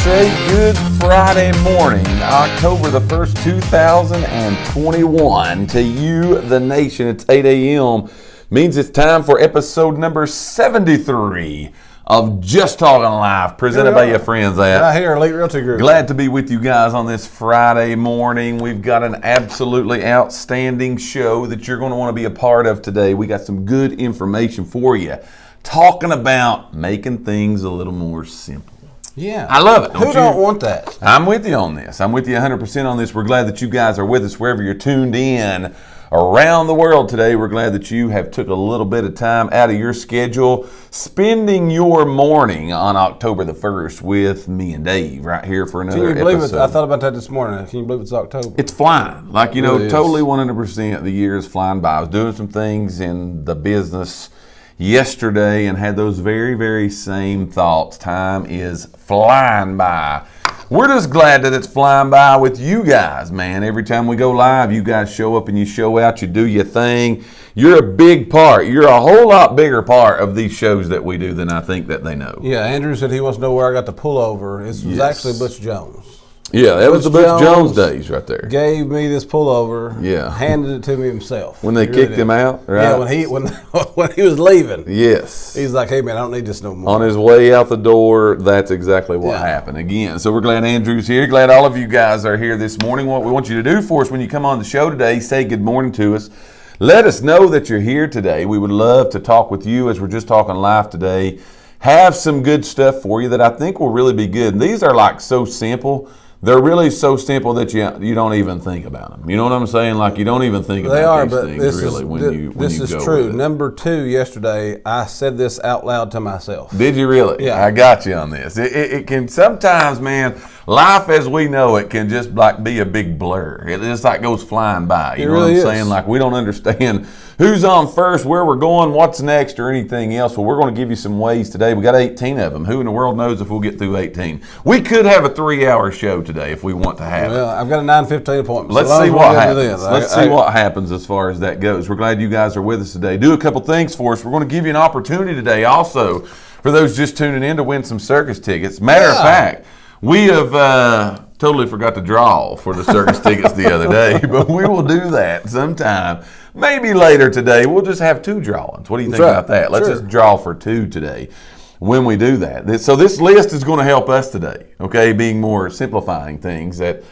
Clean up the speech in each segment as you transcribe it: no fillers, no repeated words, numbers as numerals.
say good Friday morning, October the 1st, 2021. To you, the nation, it's 8 a.m. Means it's time for episode number 73 of Just Talking Live, presented by your friends at right here, Elite Realty Group. Glad to be with you guys on this Friday morning. We've got an absolutely outstanding show that you're going to want to be a part of today. We got some good information for you, talking about making things a little more simple. Yeah. I love it. Who don't want that? I'm with you on this. I'm with you 100% on this. We're glad that you guys are with us wherever you're tuned in around the world today. We're glad that you have took a little bit of time out of your schedule, spending your morning on October the 1st with me and Dave right here for another Can you believe episode. it? I thought about that this morning. Can you believe it's October? It's flying. Like, you know, It really totally is. 100% the year is flying by. I was doing some things in the business yesterday and had those very, very same thoughts. Time is flying by. We're just glad that it's flying by with you guys, man. Every time we go live, you guys show up and you show out, you do your thing. You're a big part. You're a whole lot bigger part of these shows that we do than I think that they know. Yeah, Andrew said he wants to know where I got the pullover. This was Yes. actually Butch Jones. Yeah, that was the Butch Butch Jones Jones days right there. Gave me this pullover. Yeah. Handed it to me himself. When they He really kicked him did. out, right? Yeah, when he was leaving. Yes. He's like, hey man, I don't need this no more. On his way out the door, that's exactly what happened again. So we're glad Andrew's here. Glad all of you guys are here this morning. What we want you to do for us when you come on the show today, say good morning to us. Let us know that you're here today. We would love to talk with you as we're just talking live today. Have some good stuff for you that I think will really be good. And these are like so simple. They're really so simple that you don't even think about them. You know what I'm saying? Like you don't even think about these things really when you go This is true. Number 2, yesterday, I said this out loud to myself. Did you really? Yeah. I got you on this. It can sometimes, man, life as we know it can just like be a big blur. It just like goes flying by. You know really what I'm is. saying? Like we don't understand who's on first, where we're going, what's next, or anything else. Well, we're going to give you some ways today. We got 18 of them. Who in the world knows if we'll get through 18? We could have a 3-hour show today if we want to have it. Well, I've got a 9:15 appointment. Let's so see long what as we get to happens. this. Let's see what happens as far as that goes. We're glad you guys are with us today. Do a couple things for us. We're going to give you an opportunity today also for those just tuning in to win some circus tickets. Matter of fact, we have totally forgot to draw for the circus tickets the other day, but we will do that sometime. Maybe later today. We'll just have 2 drawings. What do you think about that? Let's just draw for 2 today when we do that. So this list is going to help us today, okay, being more simplifying things that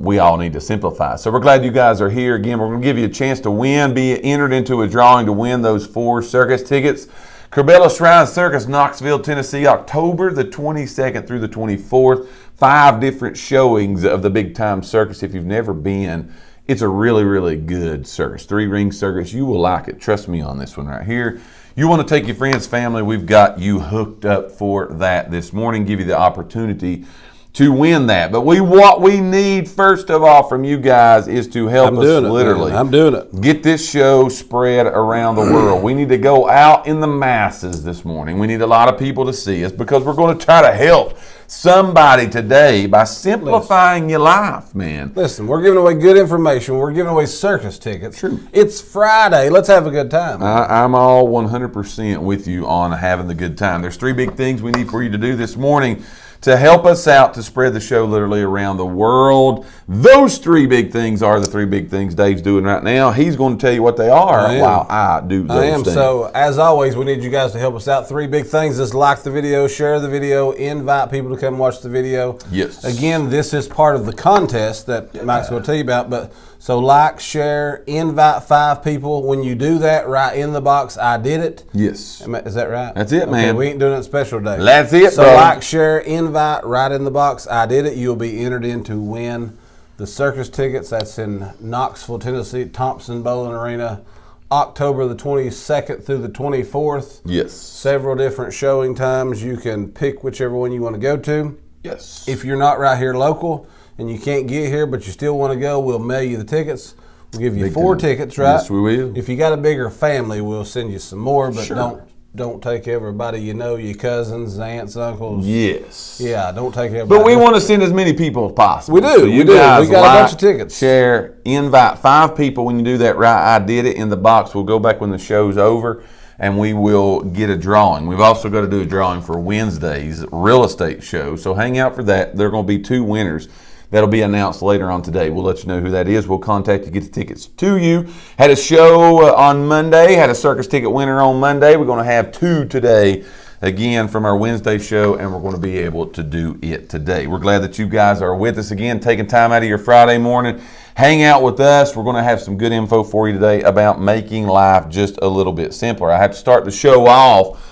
we all need to simplify. So we're glad you guys are here. Again, we're going to give you a chance to win, be entered into a drawing to win those 4 circus tickets. Corbella Shrine Circus, Knoxville, Tennessee, October the 22nd through the 24th. 5 different showings of the big time circus. If you've never been, it's a really, really good circus. 3-ring circus. You will like it. Trust me on this one right here. You want to take your friends, family, we've got you hooked up for that this morning. Give you the opportunity to win that. But what we need first of all from you guys is to help us literally. I'm doing it. Get this show spread around the world. We need to go out in the masses this morning. We need a lot of people to see us because we're going to try to help somebody today by simplifying your life, man. Listen, we're giving away good information. We're giving away circus tickets. True. It's Friday. Let's have a good time. I'm all 100% with you on having the good time. There's 3 big things we need for you to do this morning to help us out to spread the show literally around the world. Those 3 big things are the 3 big things Dave's doing right now. He's going to tell you what they are while I do those things. So, as always, we need you guys to help us out. 3 big things. Just like the video, share the video, invite people to come watch the video. Yes. Again, this is part of the contest that Mike's going to tell you about. But so like, share, invite 5 people. When you do that, write in the box, I did it. Yes. Is that right? That's it, man. We ain't doing it special today. That's it, So bro. like, share, invite, write in the box, I did it. You'll be entered in to win the circus tickets. That's in Knoxville, Tennessee, Thompson Bowling Arena, October the 22nd through the 24th. Yes. Several different showing times. You can pick whichever one you want to go to. Yes. If you're not right here local and you can't get here but you still want to go, we'll mail you the tickets. We'll give you 4 tickets, right? Yes, we will. If you got a bigger family, we'll send you some more, but Sure. don't take everybody you know, your cousins, aunts, uncles. Yes. Yeah, don't take everybody. But we want to send as many people as possible. We do, So we do. guys We got a bunch of tickets. Share, invite 5 people. When you do that right, I did it in the box. We'll go back when the show's over and we will get a drawing. We've also got to do a drawing for Wednesday's real estate show, so hang out for that. There are going to be 2 winners. That'll be announced later on today. We'll let you know who that is. We'll contact you, get the tickets to you. Had a show on Monday, had a circus ticket winner on Monday. We're going to have 2 today, again, from our Wednesday show, and we're going to be able to do it today. We're glad that you guys are with us again, taking time out of your Friday morning. Hang out with us. We're going to have some good info for you today about making life just a little bit simpler. I have to start the show off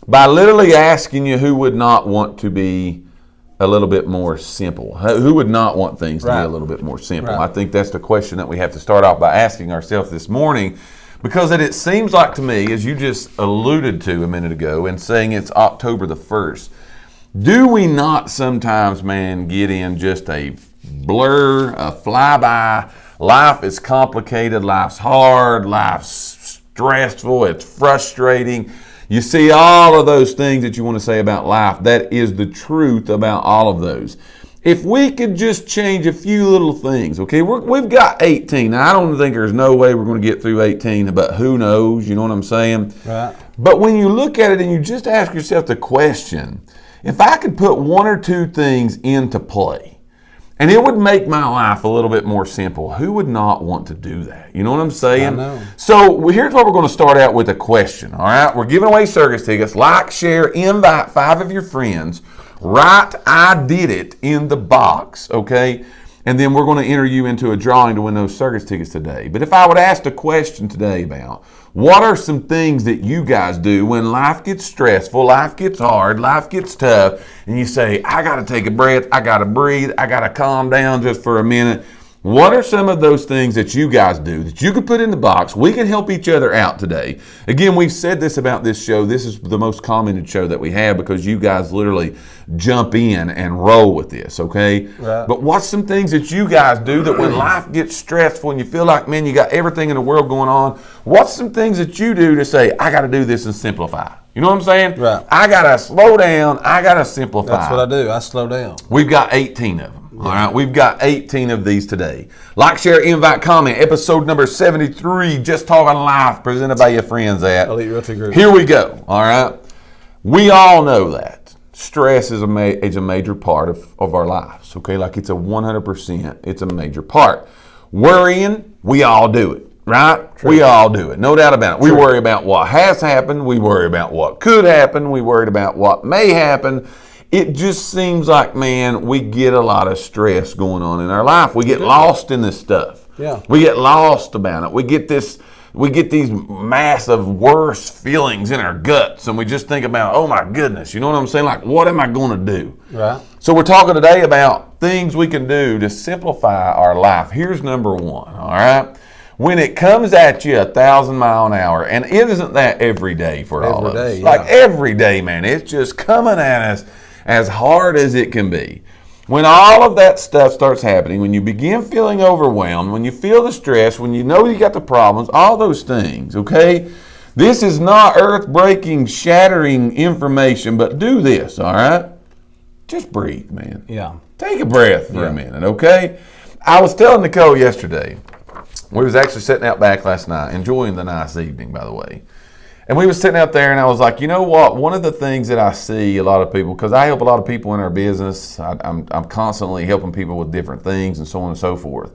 by literally asking you who would not want to be a little bit more simple. Who would not want things to be a little bit more simple? I think that's the question that we have to start off by asking ourselves this morning, because it seems like to me, as you just alluded to a minute ago, in saying it's October the 1st, do we not sometimes, man, get in just a blur, a flyby? Life is complicated, life's hard, life's stressful, it's frustrating. You see all of those things that you want to say about life. That is the truth about all of those. If we could just change a few little things, okay? We've got 18. Now, I don't think there's no way we're going to get through 18, but who knows? You know what I'm saying? Right. But when you look at it and you just ask yourself the question, if I could put 1 or 2 things into play, and it would make my life a little bit more simple, who would not want to do that? You know what I'm saying? I know. So here's what we're going to start out with, a question, all right? We're giving away circus tickets. Like, share, invite 5 of your friends. Write "I did it" in the box, okay? And then we're going to enter you into a drawing to win those circus tickets today. But if I would ask a question today about what are some things that you guys do when life gets stressful, life gets hard, life gets tough, and you say, I got to take a breath, I got to breathe, I got to calm down just for a minute. What are some of those things that you guys do that you could put in the box? We can help each other out today. Again, we've said this about this show. This is the most commented show that we have because you guys literally jump in and roll with this, okay? Right. But what's some things that you guys do that when life gets stressful and you feel like, man, you got everything in the world going on, what's some things that you do to say, I got to do this and simplify? You know what I'm saying? Right. I got to slow down. I got to simplify. That's what I do. I slow down. We've got 18 of them. All right, we've got 18 of these today. Like, share, invite, comment. Episode number 73, Just Talking Life, presented by your friends at Elite Realty Group. Here we go, all right? We all know that stress is a major part of our lives, okay? Like it's a 100%, it's a major part. Worrying, we all do it, right? True. We all do it, no doubt about it. True. We worry about what has happened. We worry about what could happen. We worry about what may happen. It just seems like, man, we get a lot of stress going on in our life. We get lost in this stuff. Yeah. We get lost about it. We get these massive worse feelings in our guts, and we just think about, oh my goodness, you know what I'm saying? Like, what am I going to do? Right. So we're talking today about things we can do to simplify our life. Here's number 1, all right? When it comes at you 1,000 miles an hour, and it isn't that every day for all of us. Yeah. Like every day, man, it's just coming at us as hard as it can be. When all of that stuff starts happening, when you begin feeling overwhelmed, when you feel the stress, when you know you got the problems, all those things, okay? This is not earth-breaking, shattering information, but do this, all right? Just breathe, man. Yeah. Take a breath for a minute, okay? I was telling Nicole yesterday, we was actually sitting out back last night, enjoying the nice evening, by the way. And we was sitting out there, and I was like, you know what? One of the things that I see a lot of people, because I help a lot of people in our business. I'm constantly helping people with different things and so on and so forth.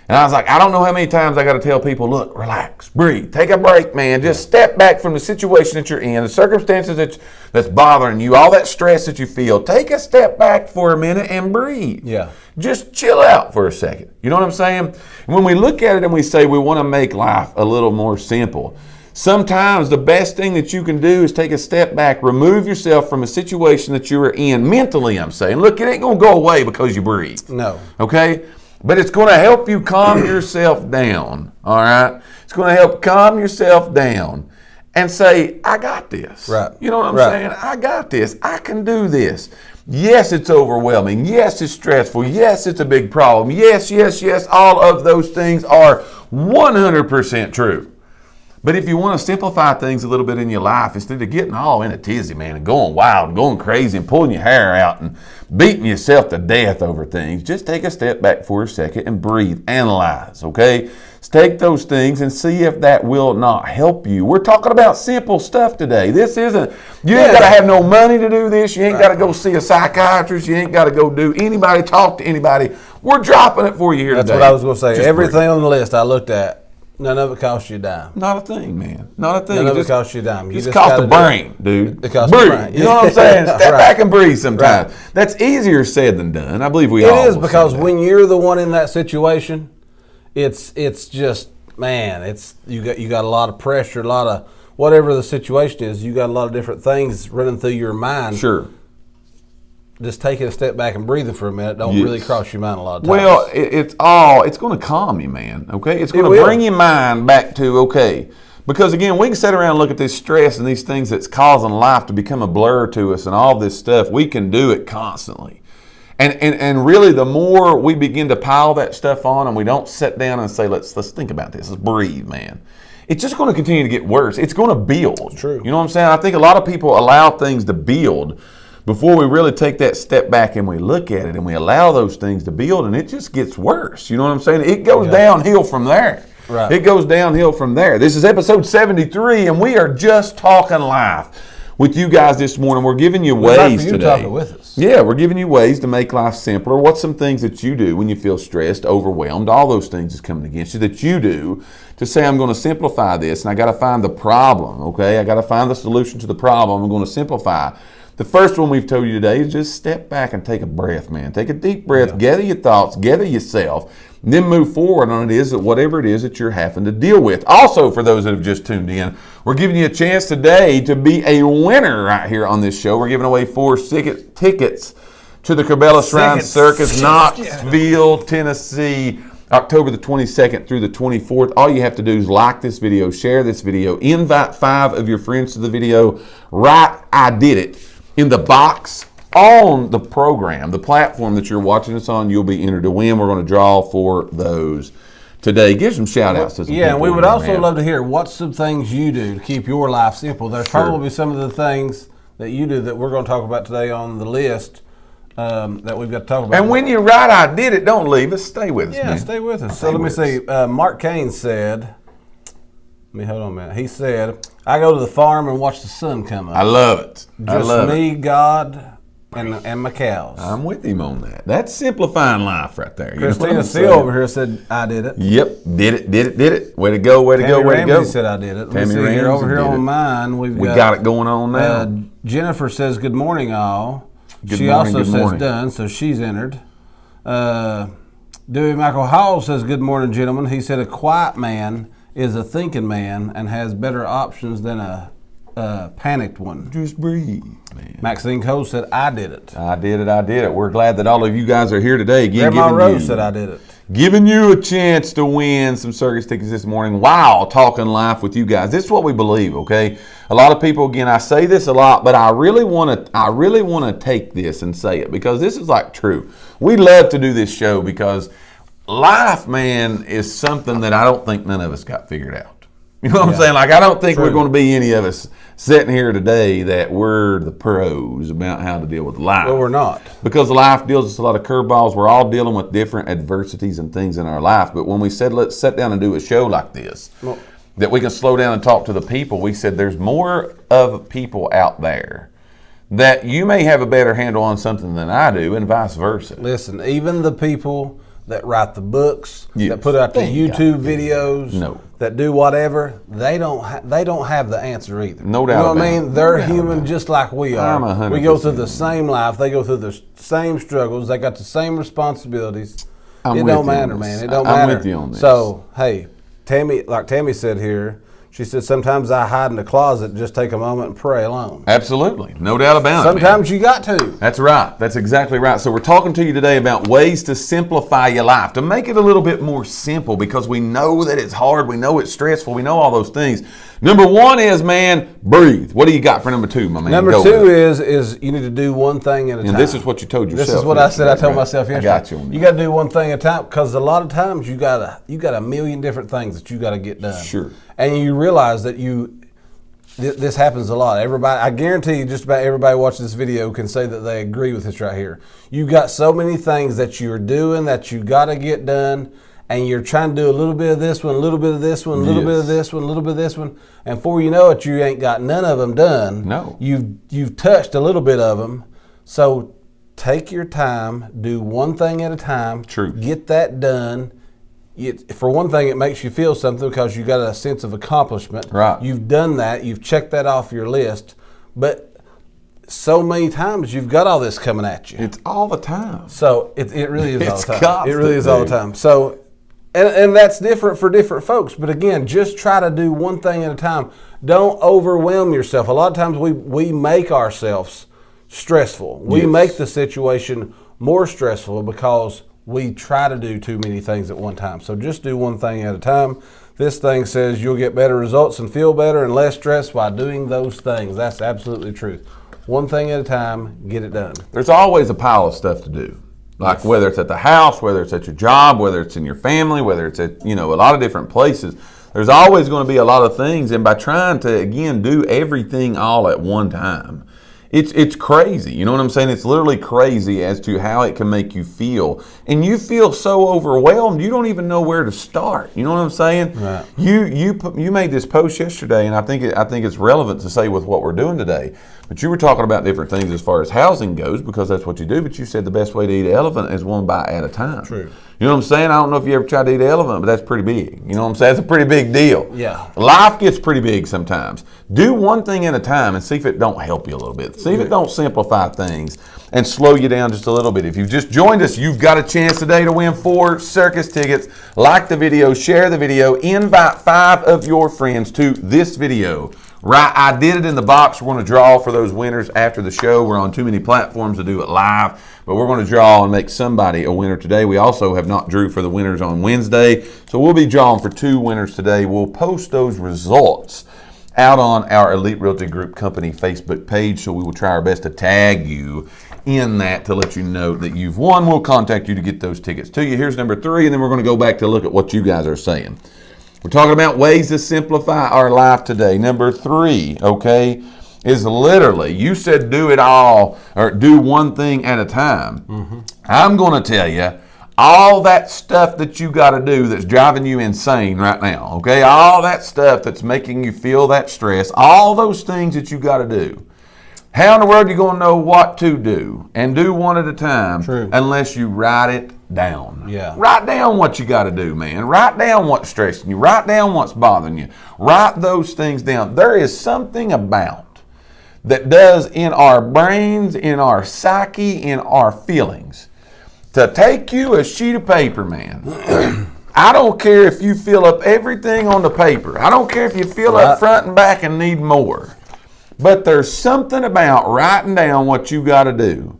And I was like, I don't know how many times I got to tell people, look, relax, breathe, take a break, man. Just step back from the situation that you're in, the circumstances that's bothering you, all that stress that you feel. Take a step back for a minute and breathe. Yeah. Just chill out for a second. You know what I'm saying? And when we look at it and we say we want to make life a little more simple, sometimes the best thing that you can do is take a step back, remove yourself from a situation that you are in mentally, I'm saying. Look, it ain't going to go away because you breathe. No. Okay? But it's going to help you calm yourself down, all right? It's going to help calm yourself down and say, I got this. Right. You know what I'm saying? I got this. I can do this. Yes, it's overwhelming. Yes, it's stressful. Yes, it's a big problem. Yes, all of those things are 100% true. But if you want to simplify things a little bit in your life, instead of getting all in a tizzy, man, and going wild and going crazy and pulling your hair out and beating yourself to death over things, just take a step back for a second and breathe. Analyze, okay? Take those things and see if that will not help you. We're talking about simple stuff today. This isn't, you ain't got to have no money to do this. You ain't got to go see a psychiatrist. You ain't got to go do anybody, talk to anybody. We're dropping it for you here today. That's what I was going to say. Just Everything on the list I looked at, none of it costs you a dime. Not a thing, man. Not a thing. None of it costs you a dime. You just cost a brain, dude. It costs a brain. You know what I'm saying? Step back and breathe sometimes. Right. That's easier said than done. I believe we all It is, because when you're the one in that situation, it's just, man, you got a lot of pressure, a lot of whatever the situation is. You got a lot of different things running through your mind. Sure. Just taking a step back and breathing for a minute don't really cross your mind a lot of times. Well, it's going to calm you, man. Okay, it's going to bring your mind back to okay. Because again, we can sit around and look at this stress and these things that's causing life to become a blur to us and all this stuff. We can do it constantly. And really, the more we begin to pile that stuff on and we don't sit down and say, let's think about this, let's breathe, man. It's just going to continue to get worse. It's going to build. True. You know what I'm saying? I think a lot of people allow things to build before we really take that step back and we look at it and we allow those things to build, and it just gets worse. You know what I'm saying? It goes downhill from there. Right. It goes downhill from there. This is episode 73, and we are just talking life with you guys this morning. We're giving you ways today. Talking with us. Yeah, we're giving you ways to make life simpler. What's some things that you do when you feel stressed, overwhelmed, all those things is coming against you that you do to say, I'm going to simplify this, and I got to find the problem, okay? I got to find the solution to the problem. I'm going to simplify. The first one we've told you today is just step back and take a breath, man. Take a deep breath, gather your thoughts, gather yourself, and then move forward on whatever it is that you're having to deal with. Also, for those that have just tuned in, we're giving you a chance today to be a winner right here on this show. We're giving away 4 tickets to the Cabela Shrine Circus, Knoxville, Tennessee, October the 22nd through the 24th. All you have to do is like this video, share this video, invite 5 of your friends to the video, write I did it in the box on the program, the platform that you're watching us on. You'll be entered to win. We're going to draw for those today. Give some shout outs to some people. And we would also love to hear what's some things you do to keep your life simple. There's probably some of the things that you do that we're going to talk about today on the list that we've got to talk about. And when you write I did it, don't leave us. Stay with us, man. Stay with us. So let me see. Mark Kane said, hold on a minute. He said, I go to the farm and watch the sun come up. I love it. Just me, God, and my cows. I'm with him on that. That's simplifying life right there. Christina Seal over here said, I did it. Yep, did it. Way to go, way to go, way to go. Said I did it. Let me see here. Over here on mine, we got it going on now. Jennifer says, good morning, all. She also says done, so she's entered. Dewey Michael Hall says, good morning, gentlemen. He said, a quiet man is a thinking man and has better options than a panicked one. Just breathe, man. Maxine Cole said, I did it. I did it. We're glad that all of you guys are here today. Again, Grandma Rose said, I did it. Giving you a chance to win some circus tickets this morning while talking life with you guys. This is what we believe, okay? A lot of people, again, I say this a lot, but I really want to take this and say it because this is like true. We love to do this show because life, man, is something that I don't think none of us got figured out. You know what I'm saying? Like, I don't think we're going to be any of us sitting here today that we're the pros about how to deal with life. Well, we're not. Because life deals us a lot of curveballs. We're all dealing with different adversities and things in our life. But when we said, let's sit down and do a show like this, that we can slow down and talk to the people, we said there's more of people out there that you may have a better handle on something than I do and vice versa. Listen, even the people that write the books, that put out the YouTube videos, that do whatever, they don't have the answer either. No doubt. You know what I mean? They're human just like we are. We go through the same life. They go through the same struggles. They got the same responsibilities. It don't matter, man. It don't matter. I'm with you on this. So, hey, Tammy, like Tammy said here, she said, sometimes I hide in the closet and just take a moment and pray alone. Absolutely. No doubt about it. Sometimes you got to. That's right. That's exactly right. So we're talking to you today about ways to simplify your life, to make it a little bit more simple because we know that it's hard. We know it's stressful. We know all those things. Number one is, man, breathe. What do you got for number two, my man? Number two is you need to do one thing at a time. And this is what you told yourself. This is what I said. I told myself yesterday. I got you on that. You got to do one thing at a time, because a lot of times you got a million different things that you got to get done. Sure. And you realize that this happens a lot. Everybody, I guarantee you, just about everybody watching this video can say that they agree with this right here. You've got so many things that you're doing that you got to get done. And you're trying to do a little bit of this one, a little bit of this one, a little bit of this one, a little bit of this one, and before you know it, you ain't got none of them done. No. You've touched a little bit of them. So take your time, do one thing at a time. True. Get that done. For one thing, it makes you feel something because you got a sense of accomplishment. Right. You've done that. You've checked that off your list. But so many times you've got all this coming at you. It's all the time. So it really is all the time. Constant, it really is all the time. So. And that's different for different folks. But again, just try to do one thing at a time. Don't overwhelm yourself. A lot of times we make ourselves stressful. We make the situation more stressful because we try to do too many things at one time. So just do one thing at a time. This thing says you'll get better results and feel better and less stress by doing those things. That's absolutely the truth. One thing at a time, get it done. There's always a pile of stuff to do. Like whether it's at the house, whether it's at your job, whether it's in your family, whether it's at, a lot of different places. There's always going to be a lot of things. And by trying to, again, do everything all at one time, it's crazy. You know what I'm saying? It's literally crazy as to how it can make you feel. And you feel so overwhelmed, you don't even know where to start. You know what I'm saying? Right. You made this post yesterday, and I think it's relevant to say with what we're doing today. But you were talking about different things as far as housing goes, because that's what you do. But you said the best way to eat an elephant is one bite at a time. True. You know what I'm saying? I don't know if you ever tried to eat an elephant, but that's pretty big. You know what I'm saying? It's a pretty big deal. Yeah. Life gets pretty big sometimes. Do one thing at a time and see if it don't help you a little bit. See if it don't simplify things and slow you down just a little bit. If you've just joined us, you've got a chance today to win 4 circus tickets. Like the video, share the video, invite 5 of your friends to this video. Right, I did it in the box. We're going to draw for those winners after the show. We're on too many platforms to do it live, but we're going to draw and make somebody a winner today. We also have not drew for the winners on Wednesday, so we'll be drawing for 2 winners today. We'll post those results out on our Elite Realty Group Company Facebook page, so we will try our best to tag you in that to let you know that you've won. We'll contact you to get those tickets to you. Here's number 3, and then we're going to go back to look at what you guys are saying. We're talking about ways to simplify our life today. Number 3, okay, is literally, you said do it all, or do one thing at a time. Mm-hmm. I'm going to tell you, all that stuff that you got to do that's driving you insane right now, okay, all that stuff that's making you feel that stress, all those things that you got to do. How in the world are you going to know what to do and do one at a time? True. Unless you write it down? Yeah. Write down what you got to do, man. Write down what's stressing you. Write down what's bothering you. Write those things down. There is something about that does in our brains, in our psyche, in our feelings. To take you a sheet of paper, man. I don't care if you fill up everything on the paper. I don't care if you fill up front and back and need more. But there's something about writing down what you got to do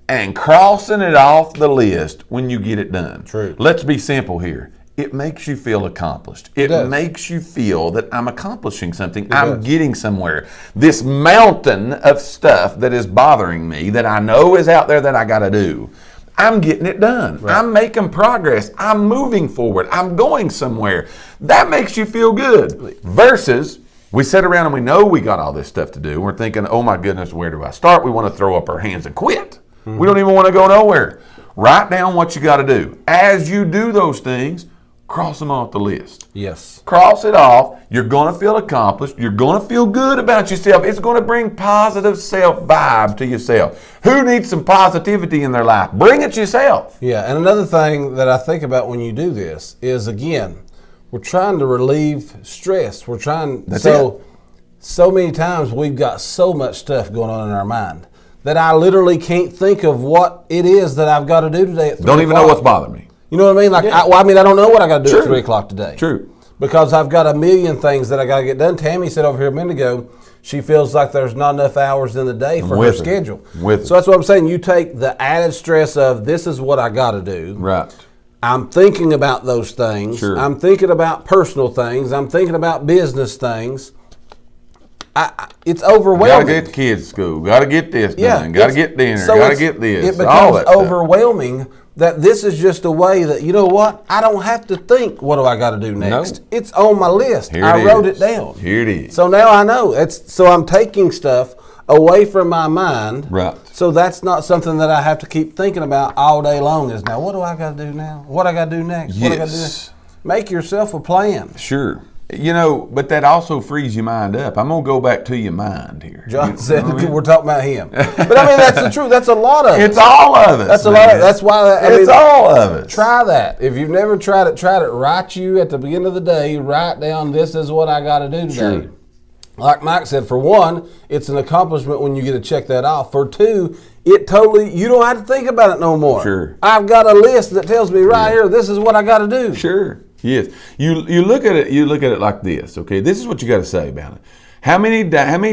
and crossing it off the list when you get it done. True. Let's be simple here. It makes you feel accomplished. It makes you feel that I'm accomplishing something. I'm getting somewhere. This mountain of stuff that is bothering me that I know is out there that I got to do, I'm getting it done. Right. I'm making progress. I'm moving forward. I'm going somewhere. That makes you feel good. Versus, we sit around and we know we got all this stuff to do. We're thinking, oh my goodness, where do I start? We want to throw up our hands and quit. Mm-hmm. We don't even want to go nowhere. Write down what you got to do. As you do those things, cross them off the list. Yes. Cross it off. You're going to feel accomplished. You're going to feel good about yourself. It's going to bring positive self-vibe to yourself. Who needs some positivity in their life? Bring it yourself. Yeah, and another thing that I think about when you do this is, again, we're trying to relieve stress. We're trying, so many times we've got so much stuff going on in our mind that I literally can't think of what it is that I've got to do today at 3 Don't even know what's bothering me. You know what I mean? Like, I don't know what I got to do at 3 o'clock today. True. Because I've got a million things that I got to get done. Tammy said over here a minute ago, she feels like there's not enough hours in the day for her schedule. So that's what I'm saying. You take the added stress of this is what I got to do. Right. I'm thinking about those things. Sure. I'm thinking about personal things. I'm thinking about business things. it's Got to overwhelming. get the kids to school. Got to get this done. Got to get dinner. So Got to get this. It all becomes that stuff. overwhelming that this is just a way that, you know what? I don't have to think, what do I got to do next? No. It's on my list. Here I it wrote is. it down. Here it is. So now I know. So I'm taking stuff away from my mind. Right. So that's not something that I have to keep thinking about all day long is now, what do I got to do now? What I got to do next? What I got to do next? Make yourself a plan. Sure. You know, but that also frees your mind up. I'm going to go back to your mind here. John said we're talking about him. But I mean, that's the truth. That's a lot of it. It's all of it. That's a lot of, that's why it's all of it. Try that. If you've never tried it, try it. Write you at the beginning of the day, write down, this is what I got to do today. Sure. Like Mike said, for one, it's an accomplishment when you get to check that off. For two, you don't have to think about it no more. Sure. I've got a list that tells me right here, this is what I got to do. Sure. Yes. You look at it. You look at it like this. Okay. This is what you got to say about it. How many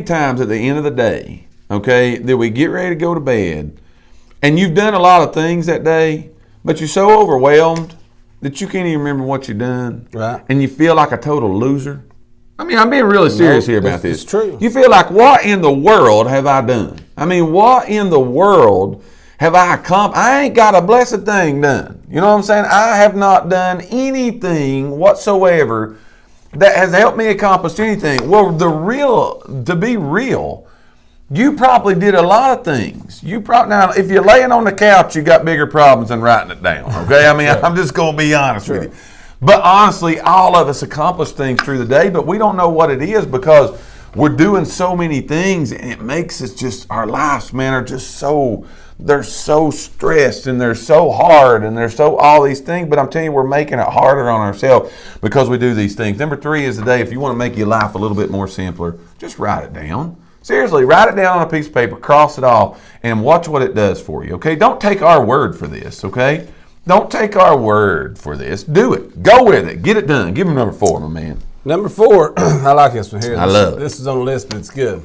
times at the end of the day, okay, that we get ready to go to bed, and you've done a lot of things that day, but you're so overwhelmed that you can't even remember what you've done, right? And you feel like a total loser. I mean, I'm being really serious here about this. It's true. You feel like, what in the world have I done? I mean, what in the world have I accomplished? I ain't got a blessed thing done. You know what I'm saying? I have not done anything whatsoever that has helped me accomplish anything. Well, to be real, you probably did a lot of things. Now, if you're laying on the couch, you got bigger problems than writing it down. Okay, I mean, sure. I'm just going to be honest with you. But honestly, all of us accomplish things through the day, but we don't know what it is because we're doing so many things, and it makes us just, our lives, man, are just so, they're so stressed, and they're so hard, and they're so all these things. But I'm telling you, we're making it harder on ourselves because we do these things. Number 3 is today, if you want to make your life a little bit more simpler, just write it down. Seriously, write it down on a piece of paper, cross it off, and watch what it does for you, okay? Don't take our word for this, okay? Don't take our word for this. Do it. Go with it. Get it done. Give him number 4, my man. Number 4, I like this one here. I love it. This is on the list, but it's good.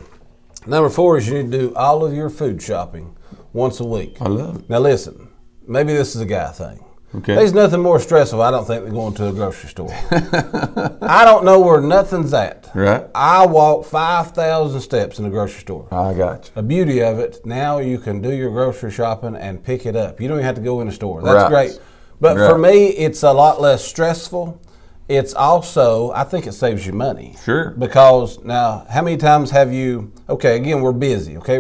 Number 4 is you need to do all of your food shopping once a week. I love it. Now listen, maybe this is a guy thing. Okay. There's nothing more stressful, I don't think, than going to a grocery store. I don't know where nothing's at. Right. I walk 5,000 steps in the grocery store. I got you. The beauty of it, now you can do your grocery shopping and pick it up. You don't even have to go in the store. That's great. But for me, it's a lot less stressful. It's also, I think it saves you money. Sure. Because now, how many times have you, okay, again, we're busy, okay?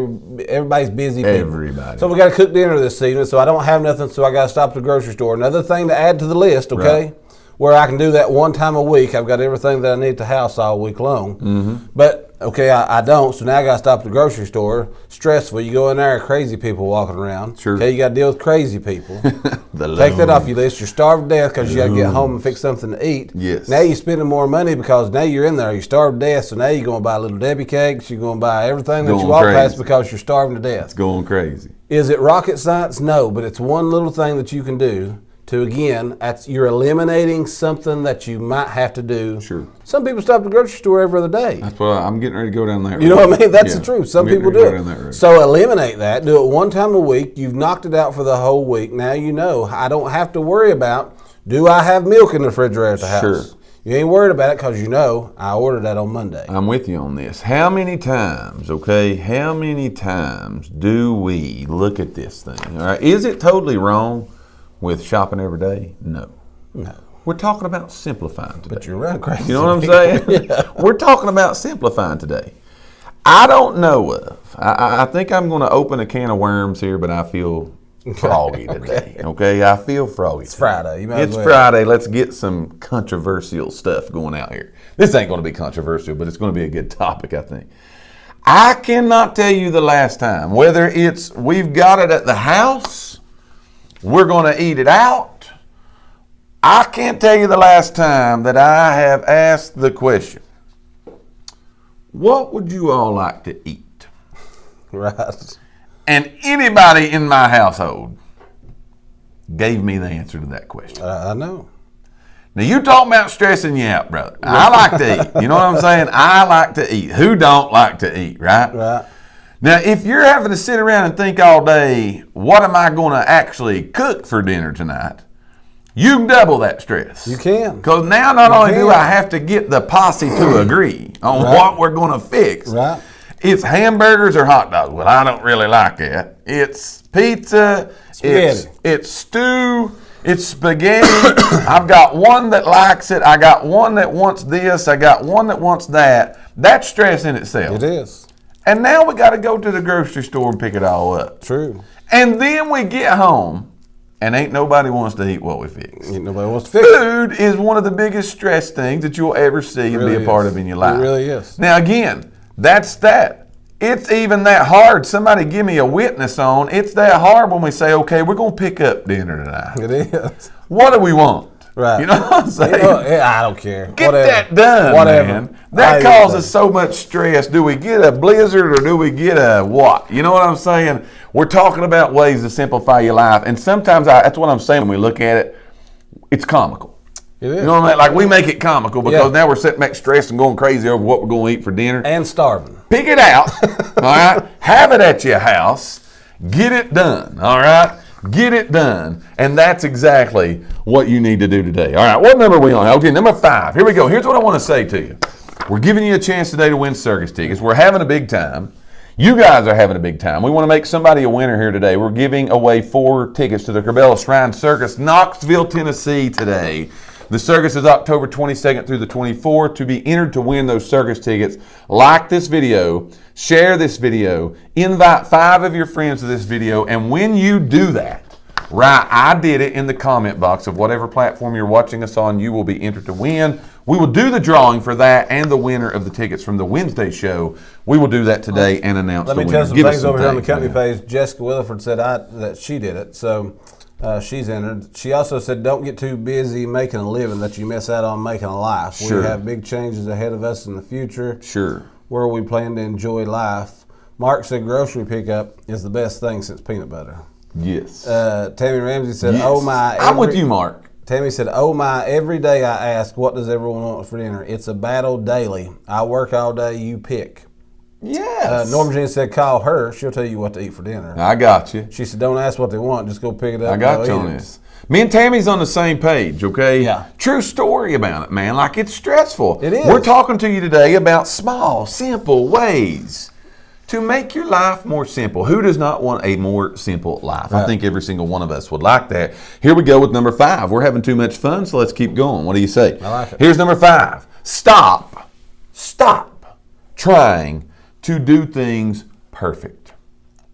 Everybody's busy people. Everybody. So we got to cook dinner this evening, so I don't have nothing, so I got to stop at the grocery store. Another thing to add to the list, okay? Right. Where I can do that one time a week. I've got everything that I need at the house all week long. Mm-hmm. But, okay, I don't, so now I got to stop at the grocery store. Stressful. You go in there, crazy people walking around. Sure. Okay, you got to deal with crazy people. Take that off your list. You're starved to death because you got to get home and fix something to eat. Yes. Now you're spending more money because now you're in there. You're starved to death, so now you're going to buy Little Debbie cakes. You're going to buy everything that you walk past because you're starving to death. It's going crazy. Is it rocket science? No, but it's one little thing that you can do to, again, you're eliminating something that you might have to do. Sure. Some people stop at the grocery store every other day. That's what I'm getting ready to go down that road. You know what I mean? That's the truth. Some people do it. So eliminate that. Do it one time a week. You've knocked it out for the whole week. Now you know I don't have to worry about, do I have milk in the refrigerator at the house? Sure. You ain't worried about it because you know I ordered that on Monday. I'm with you on this. How many times do we look at this thing? All right. Is it totally wrong with shopping every day? No. We're talking about simplifying today. But you're right, crazy. You know what I'm saying? Yeah. We're talking about simplifying today. I don't know of. I think I'm going to open a can of worms here, but I feel froggy today. Okay, I feel froggy. It's Friday. It's Friday. Let's get some controversial stuff going out here. This ain't going to be controversial, but it's going to be a good topic, I think. I cannot tell you the last time, whether it's we've got it at the house, we're going to eat it out. I can't tell you the last time that I have asked the question, what would you all like to eat? Right. And anybody in my household gave me the answer to that question. I know. Now, you talking about stressing you out, brother. I like to eat. You know what I'm saying? I like to eat. Who don't like to eat, right? Right. Now, if you're having to sit around and think all day, what am I going to actually cook for dinner tonight? you can double that stress. You can. Because now not only do I have to get the posse to agree on what we're going to fix. Right. It's hamburgers or hot dogs. Well, I don't really like that. It's pizza. It's stew. It's spaghetti. I've got one that likes it. I got one that wants this. I got one that wants that. That's stress in itself. It is. And now we got to go to the grocery store and pick it all up. True. And then we get home, and ain't nobody wants to eat what we fix. Ain't nobody wants to fix it. Food is one of the biggest stress things that you'll ever see and be a part of in your life. It really is. Now, again, that's that. It's even that hard. Somebody give me a witness on. It's that hard when we say, okay, we're going to pick up dinner tonight. It is. What do we want? Right. You know what I'm saying? I don't care. Get that done, man. That causes so much stress. Do we get a blizzard or do we get a what? You know what I'm saying? We're talking about ways to simplify your life. And sometimes that's what I'm saying when we look at it. It's comical. It is. You know what I mean? Like we make it comical because now we're sitting back stressed and going crazy over what we're going to eat for dinner. And starving. Pick it out, all right? Have it at your house. Get it done, all right? Get it done. And that's exactly what you need to do today. All right, what number are we on? Okay, number 5. Here we go. Here's what I want to say to you. We're giving you a chance today to win circus tickets. We're having a big time. You guys are having a big time. We want to make somebody a winner here today. We're giving away 4 tickets to the Cabela Shrine Circus, Knoxville, Tennessee today. The circus is October 22nd through the 24th. To be entered to win those circus tickets, like this video, share this video, invite 5 of your friends to this video, and when you do that, I did it in the comment box of whatever platform you're watching us on, you will be entered to win. We will do the drawing for that and the winner of the tickets from the Wednesday show. We will do that today and announce the winner. Let me tell you some things over here on the company page. Jessica Williford said that she did it, so she's entered. She also said, don't get too busy making a living that you miss out on making a life. Sure. We have big changes ahead of us in the future. Sure. Where we plan to enjoy life. Mark said grocery pickup is the best thing since peanut butter. Yes. Tammy Ramsey said, yes. oh my. I'm with you, Mark. Tammy said, oh my, every day I ask, what does everyone want for dinner? It's a battle daily. I work all day, you pick. Yes. Norma Jean said, call her. She'll tell you what to eat for dinner. I got you. She said, don't ask what they want. Just go pick it up. I got you on this. Me and Tammy's on the same page, okay? Yeah. True story about it, man. Like, it's stressful. It is. We're talking to you today about small, simple ways to make your life more simple. Who does not want a more simple life? Right. I think every single one of us would like that. Here we go with number 5. We're having too much fun, so let's keep going. What do you say? I like it. Here's number 5. Stop trying to do things perfect.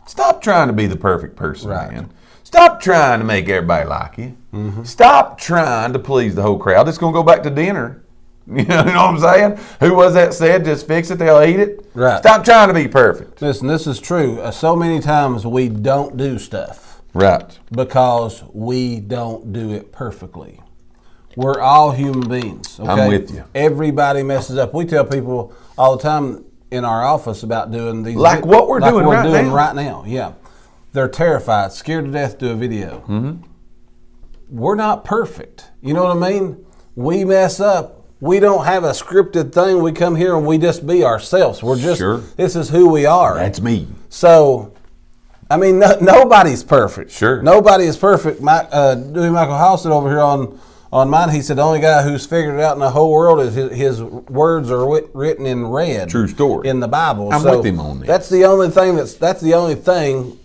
Stop trying to be the perfect person, man. Stop trying to make everybody like you. Mm-hmm. Stop trying to please the whole crowd. It's going to go back to dinner. You know what I'm saying? Who was that said, just fix it, they'll eat it? Right. Stop trying to be perfect. Listen, this is true. So many times we don't do stuff. Right. Because we don't do it perfectly. We're all human beings. Okay? I'm with you. Everybody messes up. We tell people all the time in our office about doing these. Like what we're doing right now. Yeah. They're terrified, scared to death to do a video. Mm-hmm. We're not perfect. You know what I mean? We mess up. We don't have a scripted thing. We come here and we just be ourselves. We're just, This is who we are. That's me. So, I mean, nobody's perfect. Sure. Nobody is perfect. Dewey Michael Hall said over here on mine, he said the only guy who's figured it out in the whole world is his words are written in red. True story. In the Bible. I'm with him on this. That's the only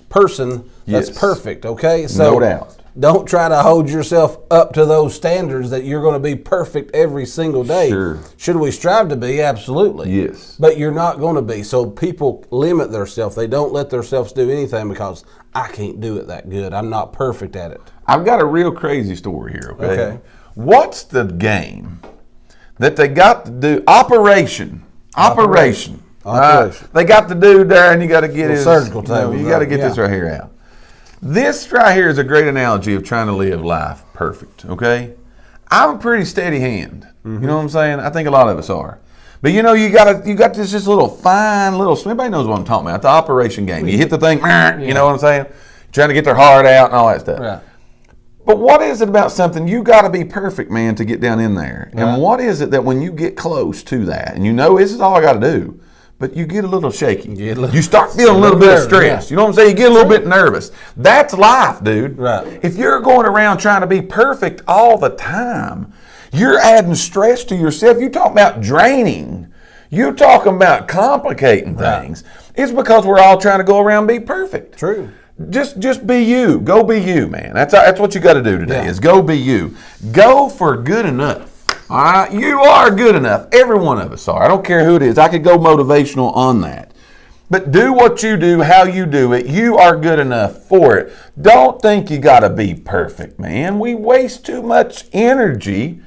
person that's perfect, okay? So no doubt. Don't try to hold yourself up to those standards that you're going to be perfect every single day. Sure. Should we strive to be? Absolutely. Yes. But you're not going to be. So people limit themselves. They don't let themselves do anything because I can't do it that good. I'm not perfect at it. I've got a real crazy story here, okay? What's the game that they got to do? Operation. They got the dude there and you got to get his surgical table. You got to get this right here out. This right here is a great analogy of trying to live life perfect, okay? I'm a pretty steady hand. Mm-hmm. You know what I'm saying? I think a lot of us are. But you know, you got this just little fine little, everybody knows what I'm talking about, the operation game. You hit the thing, you know what I'm saying? Trying to get their heart out and all that stuff. Right. But what is it about something, you got to be perfect, man, to get down in there. Right. And what is it that when you get close to that, and you know this is all I got to do, but you get a little shaky. You You start feeling a little bit of stress. Yeah. You know what I'm saying? You get a little bit nervous. That's life, dude. Right. If you're going around trying to be perfect all the time, you're adding stress to yourself. You talk about draining. You talking about complicating things. It's because we're all trying to go around and be perfect. True. Just be you. Go be you, man. That's what you got to do today. Yeah. Is go be you. Go for good enough. All right, you are good enough. Every one of us are. I don't care who it is. I could go motivational on that. But do what you do, how you do it. You are good enough for it. Don't think you got to be perfect, man. We waste too much energy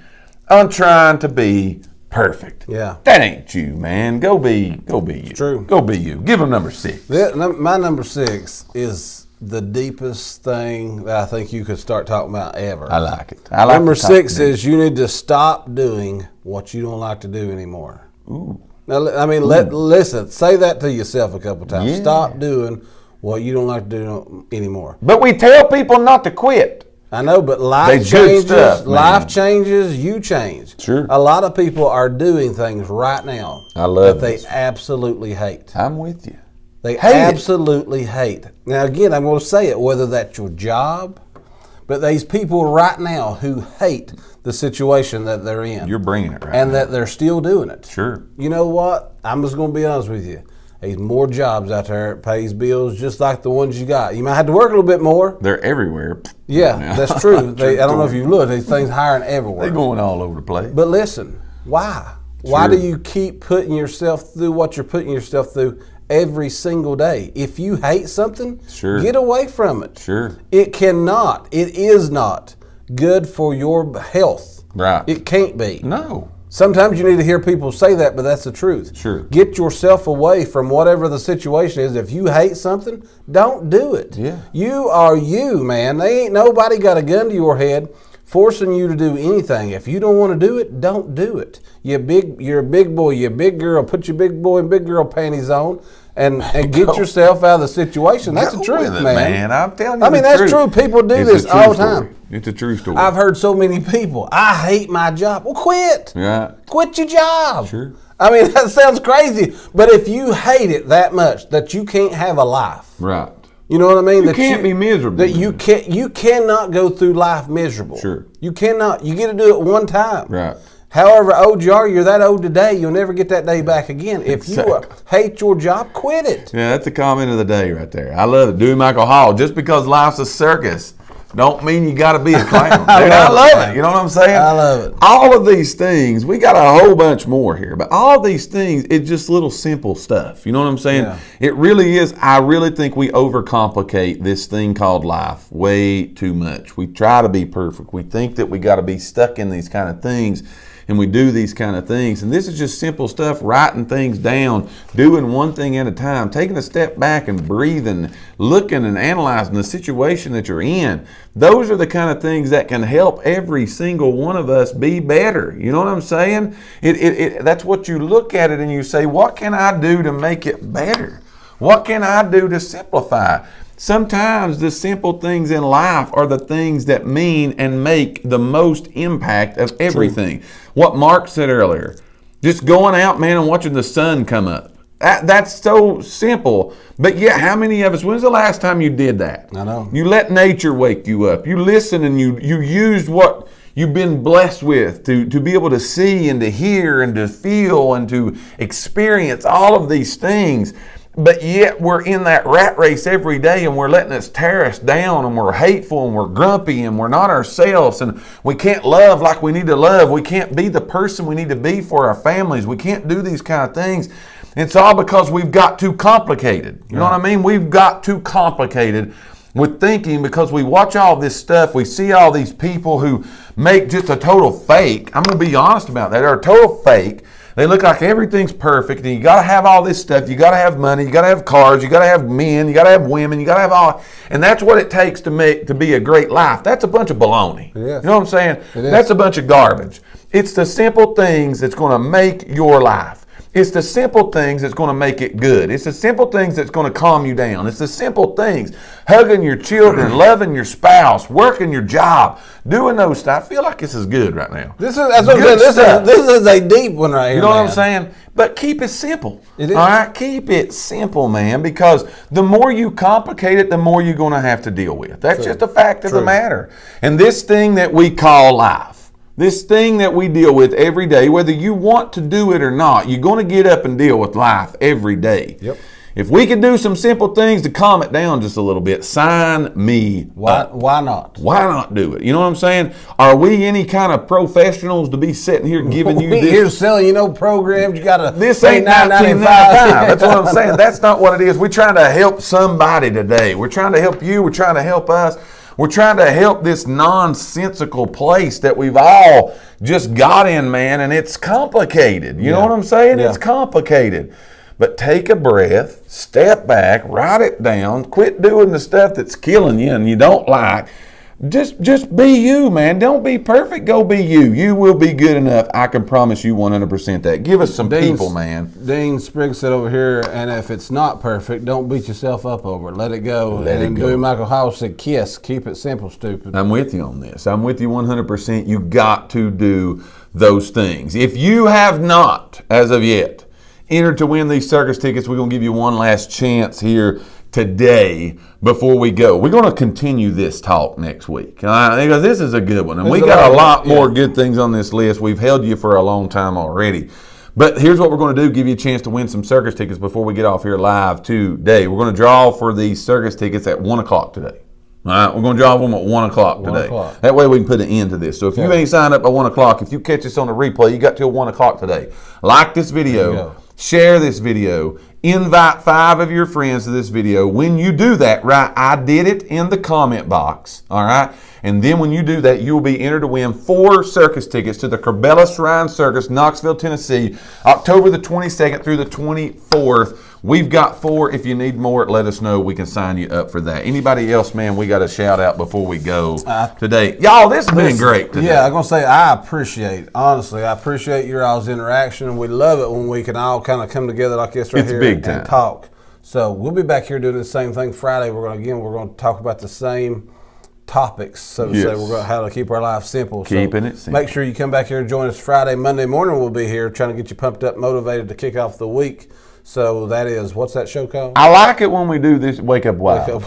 on trying to be perfect. Yeah. That ain't you, man. Go be you. True. Go be you. Give them number 6. My number 6 is the deepest thing that I think you could start talking about ever. I like it. I like Number 6 is you need to stop doing what you don't like to do anymore. Ooh. Now, I mean, listen, say that to yourself a couple times. Yeah. Stop doing what you don't like to do anymore. But we tell people not to quit. I know, but They life good changes. stuff, man. Life changes. You change. Sure. A lot of people are doing things right now I love that they this. absolutely hate. I'm with you. They Hate it. absolutely hate. Now, again, I'm going to say it, whether that's your job, but these people right now who hate the situation that they're in. You're bringing it right and now. that they're still doing it. Sure. You know what? I'm just going to be honest with you. There's more jobs out there that pays bills just like the ones you got. You might have to work a little bit more. They're everywhere. Yeah, that's true. I don't know if you've looked. These things hiring everywhere. They're going all over the place. But listen, why? Why Sure. do you keep putting yourself through what you're putting yourself through every single day? If you hate something, Sure. get away from it. Sure. It is not good for your health. Right. It can't be. No. Sometimes you need to hear people say that, but that's the truth. Sure. Get yourself away from whatever the situation is. If you hate something, don't do it. Yeah. You are you, man. They ain't nobody got a gun to your head forcing you to do anything. If you don't want to do it, don't do it. You're a big boy, you're a big girl. Put your big boy and big girl panties on and get yourself out of the situation. That's the Go truth, with it, man. I'm telling you. I mean, the that's truth. true. People do It's a this true all the story. time. It's a true story. I've heard so many people, I hate my job. Well, quit. Right. Quit your job. Sure. I mean, that sounds crazy, but if you hate it that much that you can't have a life, Right. you know what I mean? You can't be miserable. That you cannot go through life miserable. Sure. You cannot. You get to do it one time. Right. However old you are, you're that old today, you'll never get that day back again. If you Exactly. hate your job, quit it. Yeah, that's the comment of the day right there. I love it. Dewey Michael Hall. Just because life's a circus don't mean you got to be a clown. Dude, I love it. You know what I'm saying? I love it. All of these things, we got a whole bunch more here, but all these things, it's just little simple stuff. You know what I'm saying? Yeah. It really is. I really think we overcomplicate this thing called life way too much. We try to be perfect. We think that we got to be stuck in these kind of things. And we do these kind of things. And this is just simple stuff, writing things down, doing one thing at a time, taking a step back and breathing, looking and analyzing the situation that you're in. Those are the kind of things that can help every single one of us be better. You know what I'm saying? That's what you look at it and you say, what can I do to make it better? What can I do to simplify? Sometimes the simple things in life are the things that mean and make the most impact of everything. True. What Mark said earlier, just going out, man, and watching the sun come up. That's so simple. But yet, how many of us, when's the last time you did that? I know. You let nature wake you up. You listen and you used what you've been blessed with to be able to see and to hear and to feel and to experience all of these things. But yet we're in that rat race every day and we're letting us tear us down and we're hateful and we're grumpy and we're not ourselves and we can't love like we need to love. We can't be the person we need to be for our families. We can't do these kind of things. It's all because we've got too complicated. You know what I mean? We've got too complicated with thinking because we watch all this stuff. We see all these people who make just a total fake. I'm going to be honest about that. They're a total fake. They look like everything's perfect, and you got to have all this stuff. You got to have money. You got to have cars. You got to have men. You got to have women. You got to have all, and that's what it takes to be a great life. That's a bunch of baloney. You know what I'm saying? That's a bunch of garbage. It's the simple things that's going to make your life. It's the simple things that's going to make it good. It's the simple things that's going to calm you down. It's the simple things. Hugging your children, loving your spouse, working your job, doing those stuff. I feel like this is good right now. That's what I'm saying. This is a deep one right here. You know what I'm saying? But keep it simple. It is. All right? Keep it simple, man, because the more you complicate it, the more you're going to have to deal with. That's just a fact of the matter. And this thing that we call life, this thing that we deal with every day, whether you want to do it or not, you're going to get up and deal with life every day. Yep. If we can do some simple things to calm it down just a little bit, sign me up. Why not? Why not do it? You know what I'm saying? Are we any kind of professionals to be sitting here giving you this? Here selling programs. You got to. This ain't $19.95. That's what I'm saying. That's not what it is. We're trying to help somebody today. We're trying to help you. We're trying to help us. We're trying to help this nonsensical place that we've all just got in, man, and it's complicated. You know what I'm saying? Yeah. It's complicated. But take a breath, step back, write it down, quit doing the stuff that's killing you and you don't like. Just be you, man. Don't be perfect. Go be you. You will be good enough. I can promise you 100% that. Give us some people, man. Dean Spriggs said over here, and if it's not perfect, don't beat yourself up over it. Let it go. And Dewey Michael Howell said, kiss. Keep it simple, stupid. I'm with you on this. I'm with you 100%. You got to do those things. If you have not, as of yet, entered to win these circus tickets, we're going to give you one last chance here today before we go. We're going to continue this talk next week because this is a good one, and we got a lot more good things on this list. We've held you for a long time already, but here's what we're going to do: give you a chance to win some circus tickets before we get off here live today. We're going to draw for these circus tickets at 1 o'clock today. All right, we're going to draw them at 1 o'clock today. That way we can put an end to this. So if you ain't signed up by 1 o'clock, if you catch us on the replay, you got till 1 o'clock today. Like this video, share this video, invite 5 of your friends to this video. When you do that, right, I did it in the comment box, all right? And then when you do that, you will be entered to win 4 circus tickets to the Corbella Shrine Circus, Knoxville, Tennessee, October the 22nd through the 24th. We've got 4. If you need more, let us know. We can sign you up for that. Anybody else, man, we got a shout out before we go today. Y'all, this has been great today. Yeah, I'm going to say I appreciate your all's interaction, and we love it when we can all kind of come together like this right here and talk. So we'll be back here doing the same thing Friday. We're going to talk about the same topics, so to say. We're going to how to keep our life simple. Keeping it simple. Make sure you come back here and join us Friday. Monday morning we'll be here trying to get you pumped up, motivated to kick off the week. So that is, what's that show called? I like it when we do this, Wake Up Wild.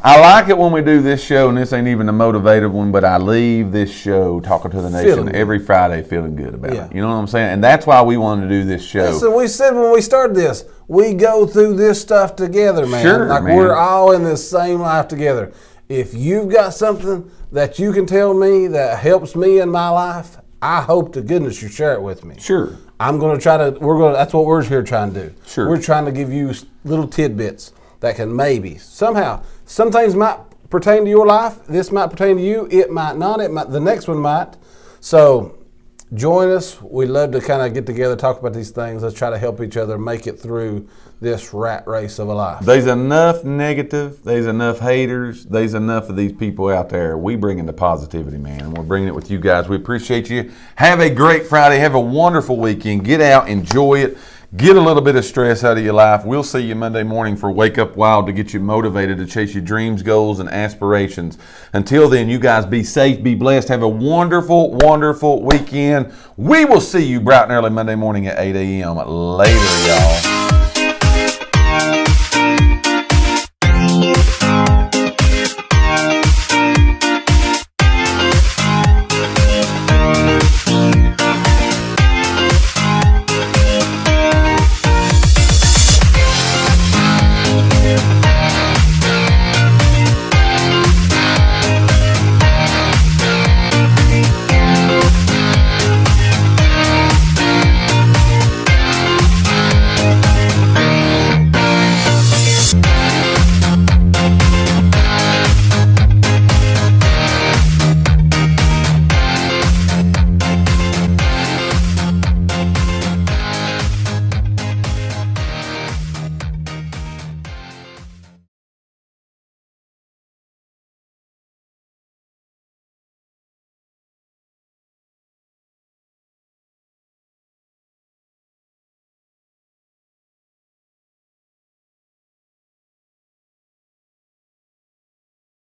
I like it when we do this show, and this ain't even a motivated one, but I leave this show, Talking to the Nation, every Friday feeling good about it. You know what I'm saying? And that's why we wanted to do this show. Listen, we said when we started this, we go through this stuff together, man. We're all in this same life together. If you've got something that you can tell me that helps me in my life, I hope to goodness you share it with me. Sure. I'm going to try to, that's what we're here trying to do. Sure. We're trying to give you little tidbits that can maybe, somehow, some things might pertain to your life. This might pertain to you. It might not. The next one might. So join us. We love to kind of get together, talk about these things. Let's try to help each other make it through this rat race of a life. There's enough negative. There's enough haters. There's enough of these people out there. We bring in the positivity, man, and we're bringing it with you guys. We appreciate you. Have a great Friday. Have a wonderful weekend. Get out, enjoy it. Get a little bit of stress out of your life. We'll see you Monday morning for Wake Up Wild to get you motivated to chase your dreams, goals, and aspirations. Until then, you guys be safe, be blessed. Have a wonderful, wonderful weekend. We will see you bright and early Monday morning at 8 a.m. Later, y'all.